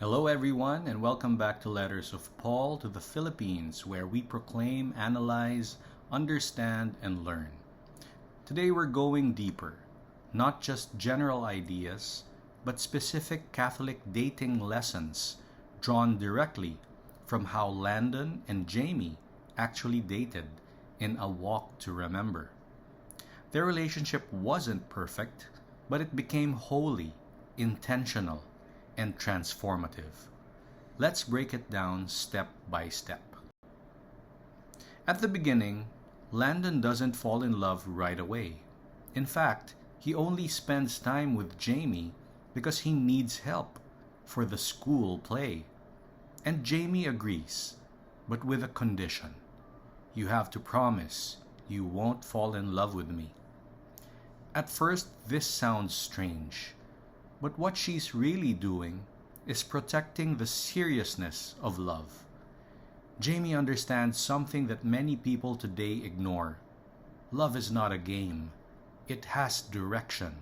Hello, everyone, and welcome back to Letters of Paul to the Philippines, where we proclaim, analyze, understand, and learn. Today we're going deeper, not just general ideas, but specific Catholic dating lessons drawn directly from how Landon and Jamie actually dated in A Walk to Remember. Their relationship wasn't perfect, but it became holy, intentional, and transformative. Let's break it down step by step. At the beginning, Landon doesn't fall in love right away. In fact, he only spends time with Jamie because he needs help for the school play. And Jamie agrees, but with a condition. You have to promise you won't fall in love with me. At first, this sounds strange. But what she's really doing is protecting the seriousness of love. Jamie understands something that many people today ignore. Love is not a game. It has direction.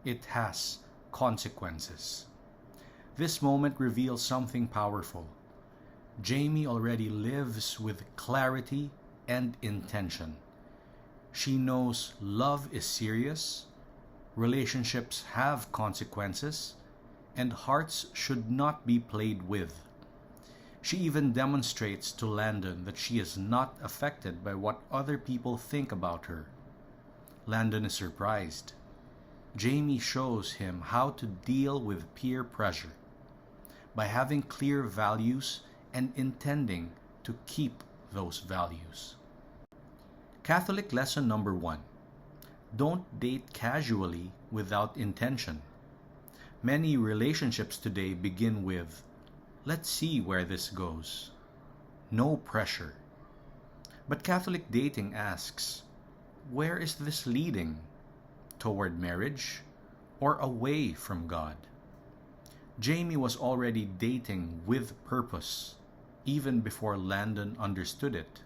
It has consequences. This moment reveals something powerful. Jamie already lives with clarity and intention. She knows love is serious, relationships have consequences, and hearts should not be played with. She even demonstrates to Landon that she is not affected by what other people think about her. Landon is surprised. Jamie shows him how to deal with peer pressure by having clear values and intending to keep those values. Catholic lesson number 1. Don't date casually without intention. Many relationships today begin with, let's see where this goes. No pressure. But Catholic dating asks, where is this leading? Toward marriage or away from God? Jamie was already dating with purpose, even before Landon understood it.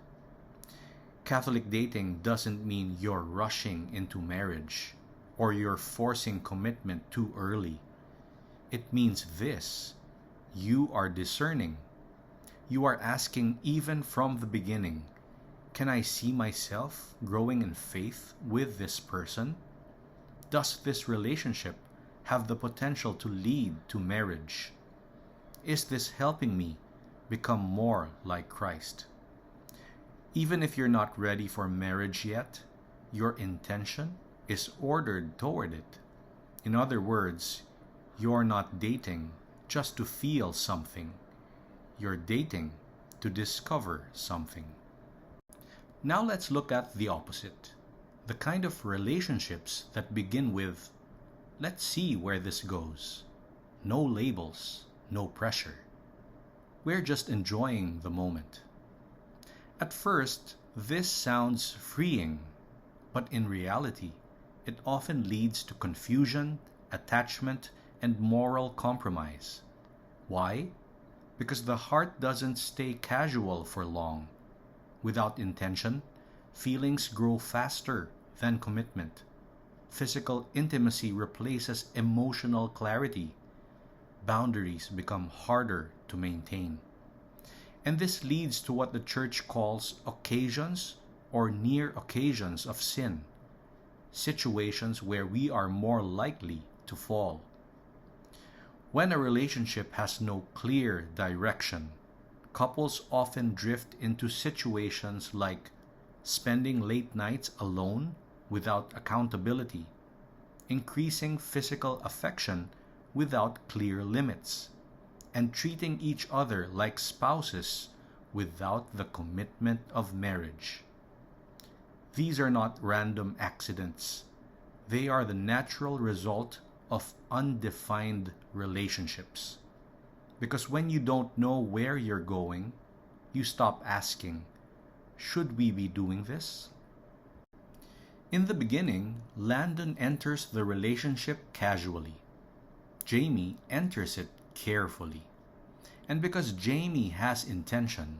Catholic dating doesn't mean you're rushing into marriage or you're forcing commitment too early. It means this: you are discerning. You are asking even from the beginning, can I see myself growing in faith with this person? Does this relationship have the potential to lead to marriage? Is this helping me become more like Christ? Even if you're not ready for marriage yet, your intention is ordered toward it. In other words, you're not dating just to feel something. You're dating to discover something. Now let's look at the opposite. The kind of relationships that begin with, let's see where this goes. No labels, no pressure. We're just enjoying the moment. At first, this sounds freeing, but in reality, it often leads to confusion, attachment, and moral compromise. Why? Because the heart doesn't stay casual for long. Without intention, feelings grow faster than commitment. Physical intimacy replaces emotional clarity. Boundaries become harder to maintain. And this leads to what the Church calls occasions or near occasions of sin, situations where we are more likely to fall. When a relationship has no clear direction, couples often drift into situations like spending late nights alone without accountability, increasing physical affection without clear limits, and treating each other like spouses without the commitment of marriage. These are not random accidents. They are the natural result of undefined relationships. Because when you don't know where you're going, you stop asking, should we be doing this? In the beginning, Landon enters the relationship casually. Jamie enters it carefully. And because Jamie has intention,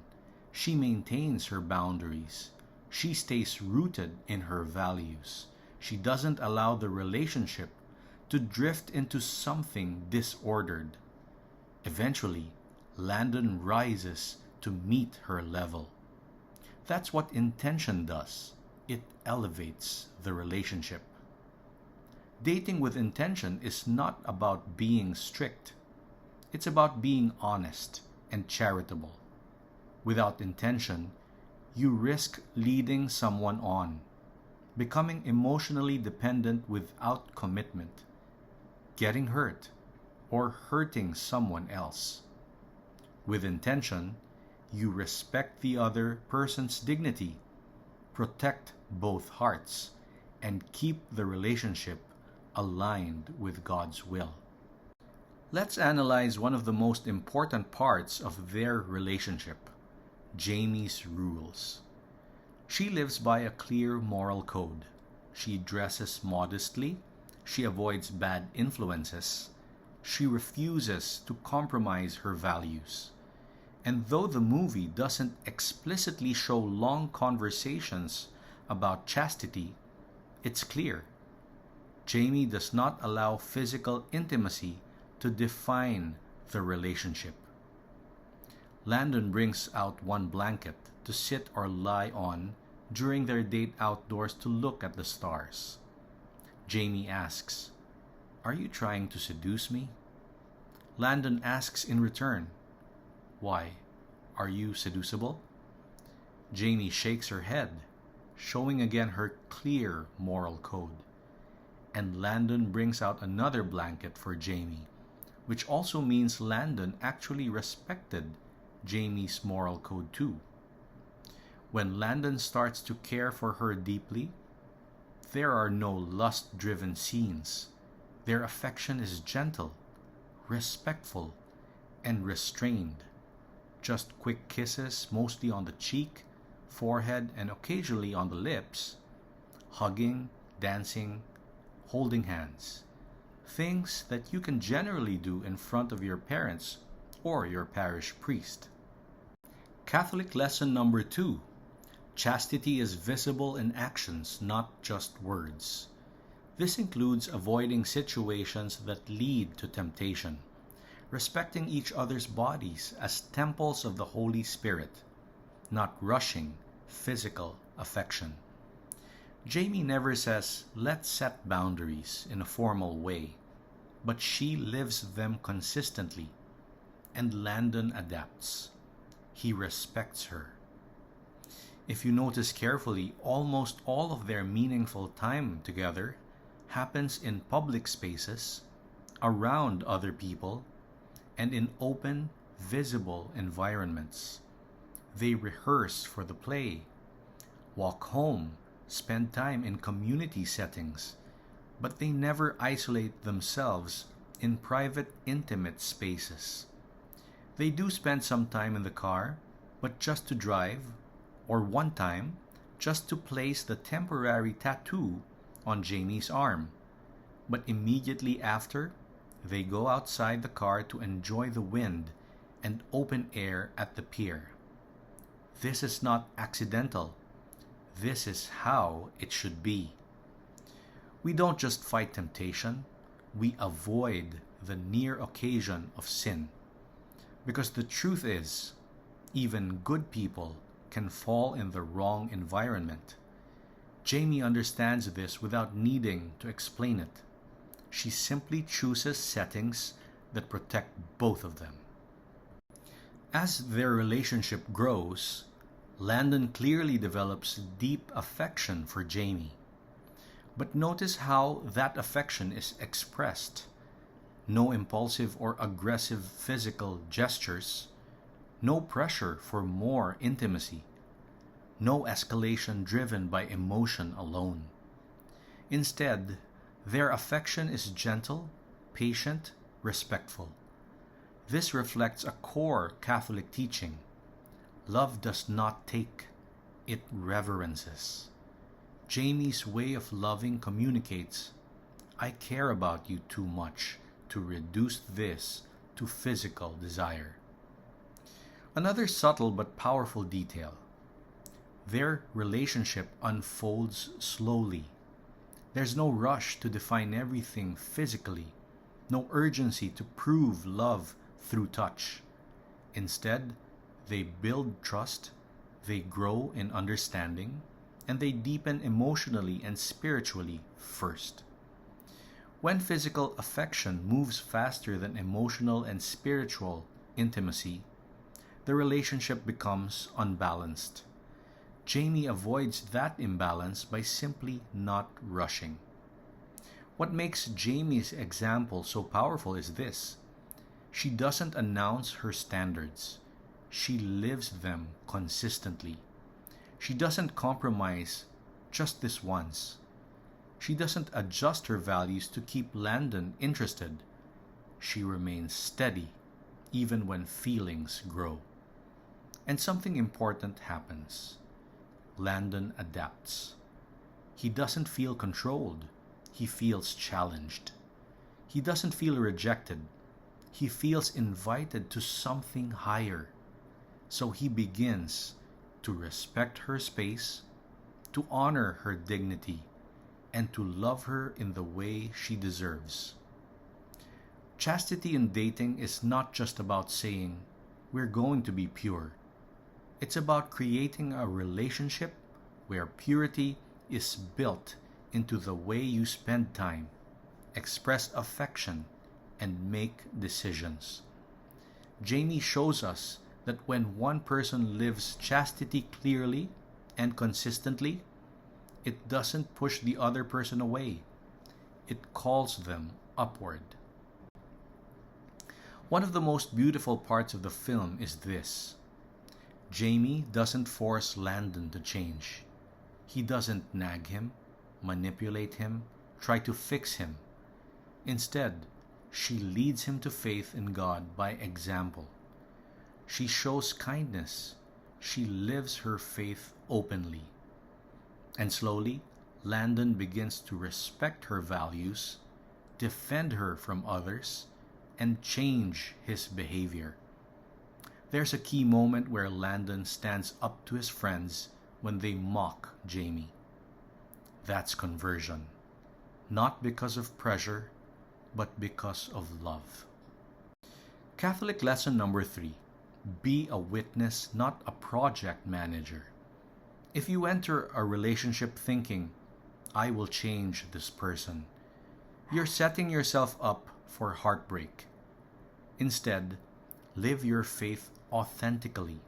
she maintains her boundaries. She stays rooted in her values. She doesn't allow the relationship to drift into something disordered. Eventually, Landon rises to meet her level. That's what intention does. It elevates the relationship. Dating with intention is not about being strict. It's about being honest and charitable. Without intention, you risk leading someone on, becoming emotionally dependent without commitment, getting hurt, or hurting someone else. With intention, you respect the other person's dignity, protect both hearts, and keep the relationship aligned with God's will. Let's analyze one of the most important parts of their relationship, Jamie's rules. She lives by a clear moral code. She dresses modestly, she avoids bad influences, she refuses to compromise her values. And though the movie doesn't explicitly show long conversations about chastity, it's clear. Jamie does not allow physical intimacy to define the relationship. Landon brings out one blanket to sit or lie on during their date outdoors to look at the stars. Jamie asks, "Are you trying to seduce me?" Landon asks in return, "Why? Are you seducible?" Jamie shakes her head, showing again her clear moral code. And Landon brings out another blanket for Jamie, which also means Landon actually respected Jamie's moral code too. When Landon starts to care for her deeply, there are no lust-driven scenes. Their affection is gentle, respectful, and restrained. Just quick kisses, mostly on the cheek, forehead, and occasionally on the lips. Hugging, dancing, holding hands. Things that you can generally do in front of your parents or your parish priest. Catholic lesson number 2. Chastity is visible in actions, not just words. This includes avoiding situations that lead to temptation, respecting each other's bodies as temples of the Holy Spirit, not rushing physical affection. Jamie never says, "Let's set boundaries" in a formal way, but she lives them consistently, and Landon adapts. He respects her. If you notice carefully, almost all of their meaningful time together happens in public spaces, around other people, and in open, visible environments. They rehearse for the play, walk home, spend time in community settings, but they never isolate themselves in private, intimate spaces. They do spend some time in the car, but just to drive, or one time, just to place the temporary tattoo on Jamie's arm. But immediately after, they go outside the car to enjoy the wind and open air at the pier. This is not accidental. This is how it should be. We don't just fight temptation, we avoid the near occasion of sin. Because the truth is, even good people can fall in the wrong environment. Jamie understands this without needing to explain it. She simply chooses settings that protect both of them. As their relationship grows, Landon clearly develops deep affection for Jamie. But notice how that affection is expressed. No impulsive or aggressive physical gestures, no pressure for more intimacy, no escalation driven by emotion alone. Instead, their affection is gentle, patient, respectful. This reflects a core Catholic teaching. Love does not take, it reverences. Jamie's way of loving communicates, "I care about you too much to reduce this to physical desire." Another subtle but powerful detail. Their relationship unfolds slowly. There's no rush to define everything physically, no urgency to prove love through touch. Instead, they build trust, they grow in understanding, and they deepen emotionally and spiritually first. When physical affection moves faster than emotional and spiritual intimacy, the relationship becomes unbalanced. Jamie avoids that imbalance by simply not rushing. What makes Jamie's example so powerful is this: she doesn't announce her standards, she lives them consistently. She doesn't compromise just this once. She doesn't adjust her values to keep Landon interested. She remains steady even when feelings grow. And something important happens. Landon adapts. He doesn't feel controlled. He feels challenged. He doesn't feel rejected. He feels invited to something higher. So he begins to respect her space, to honor her dignity, and to love her in the way she deserves. Chastity in dating is not just about saying, "We're going to be pure." It's about creating a relationship where purity is built into the way you spend time, express affection, and make decisions. Jamie shows us that when one person lives chastity clearly and consistently, it doesn't push the other person away. It calls them upward. One of the most beautiful parts of the film is this: Jamie doesn't force Landon to change. He doesn't nag him, manipulate him, try to fix him. Instead, she leads him to faith in God by example. She shows kindness. She lives her faith openly. And slowly, Landon begins to respect her values, defend her from others, and change his behavior. There's a key moment where Landon stands up to his friends when they mock Jamie. That's conversion. Not because of pressure, but because of love. Catholic lesson number 3. Be a witness, not a project manager. If you enter a relationship thinking, "I will change this person," you're setting yourself up for heartbreak. Instead, live your faith authentically.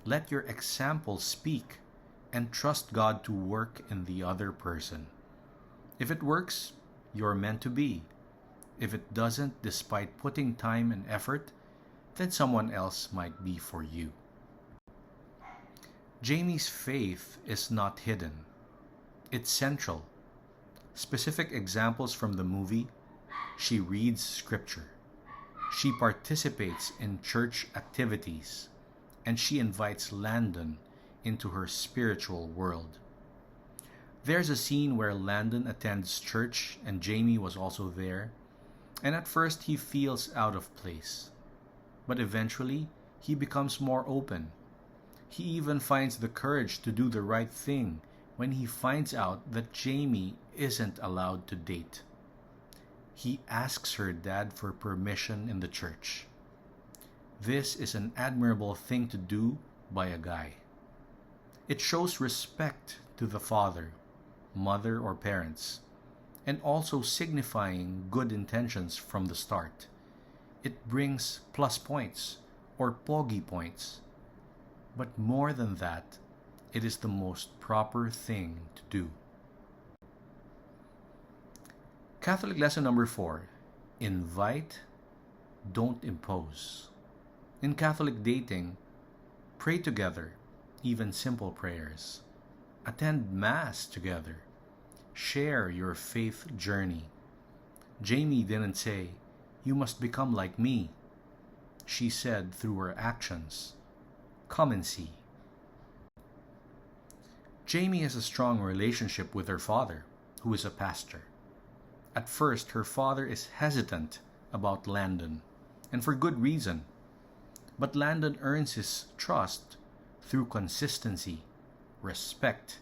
Let your example speak, and trust God to work in the other person. If it works, you're meant to be. If it doesn't, despite putting time and effort, then someone else might be for you. Jamie's faith is not hidden. It's central. Specific examples from the movie: she reads scripture, she participates in church activities, and she invites Landon into her spiritual world. There's a scene where Landon attends church and Jamie was also there, and at first he feels out of place. But eventually, he becomes more open. He even finds the courage to do the right thing when he finds out that Jamie isn't allowed to date. He asks her dad for permission in the church. This is an admirable thing to do by a guy. It shows respect to the father, mother, or parents, and also signifying good intentions from the start. It brings plus points or pogi points. But more than that, it is the most proper thing to do. Catholic lesson number 4. Invite, don't impose. In Catholic dating, pray together, even simple prayers. Attend Mass together. Share your faith journey. Jamie didn't say, "You must become like me." She said through her actions, "Come and see." Jamie has a strong relationship with her father, who is a pastor. At first, her father is hesitant about Landon, and for good reason. But Landon earns his trust through consistency, respect,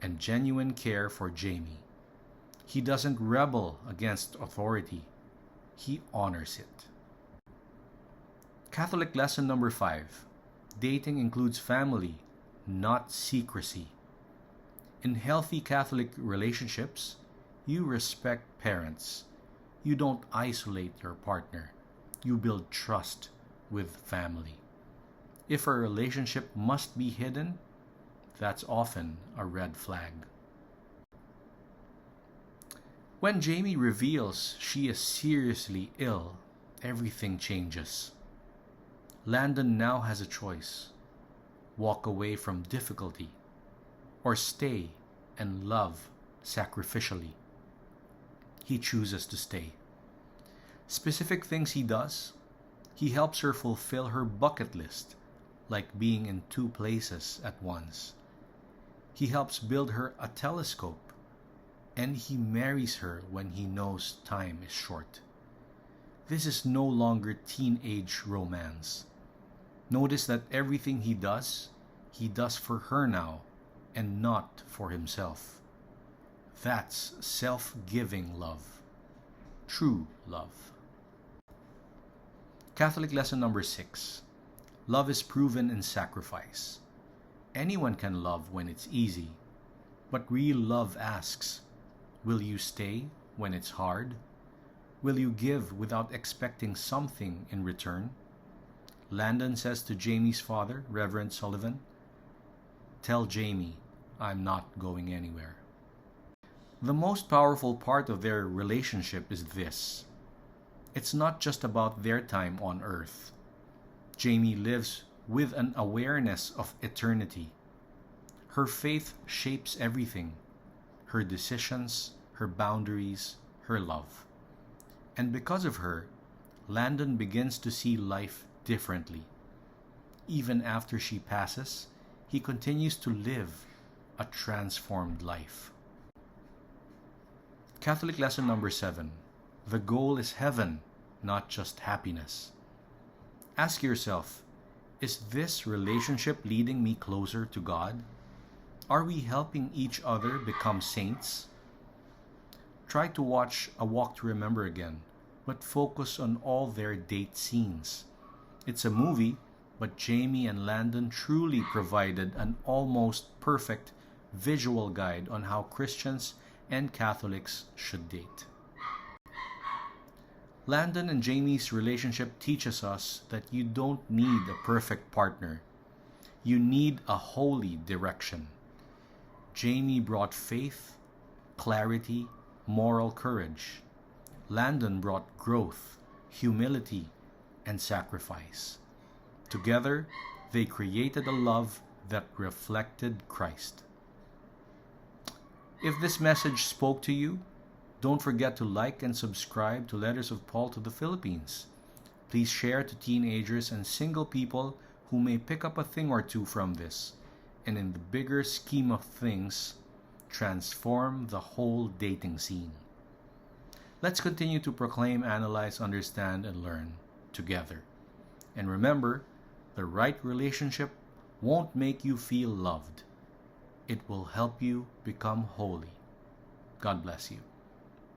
and genuine care for Jamie. He doesn't rebel against authority. He honors it. Catholic lesson number 5. Dating includes family, not secrecy. In healthy Catholic relationships, you respect parents. You don't isolate your partner. You build trust with family. If a relationship must be hidden, that's often a red flag. When Jamie reveals she is seriously ill, everything changes. Landon now has a choice: walk away from difficulty, or stay and love sacrificially. He chooses to stay. Specific things he does: he helps her fulfill her bucket list, like being in 2 places at once. He helps build her a telescope, and he marries her when he knows time is short. This is no longer teenage romance. Notice that everything he does for her now, and not for himself. That's self-giving love. True love. Catholic lesson number 6. Love is proven in sacrifice. Anyone can love when it's easy, but real love asks, will you stay when it's hard? Will you give without expecting something in return? Landon says to Jamie's father, Reverend Sullivan, "Tell Jamie I'm not going anywhere." The most powerful part of their relationship is this: it's not just about their time on earth. Jamie lives with an awareness of eternity. Her faith shapes everything: her decisions, her boundaries, her love. And because of her, Landon begins to see life differently. Even after she passes, he continues to live a transformed life. Catholic lesson number 7. The goal is heaven, not just happiness. Ask yourself, is this relationship leading me closer to God? Are we helping each other become saints? Try to watch A Walk to Remember again, but focus on all their date scenes. It's a movie, but Jamie and Landon truly provided an almost perfect visual guide on how Christians and Catholics should date. Landon and Jamie's relationship teaches us that you don't need a perfect partner. You need a holy direction. Jamie brought faith, clarity, moral courage. Landon brought growth, humility, and sacrifice. Together, they created a love that reflected Christ. If this message spoke to you, don't forget to like and subscribe to Letters of Paul to the Philippines. Please share to teenagers and single people who may pick up a thing or two from this, and in the bigger scheme of things, transform the whole dating scene. Let's continue to proclaim, analyze, understand, and learn together. And remember, the right relationship won't make you feel loved. It will help you become holy. God bless you.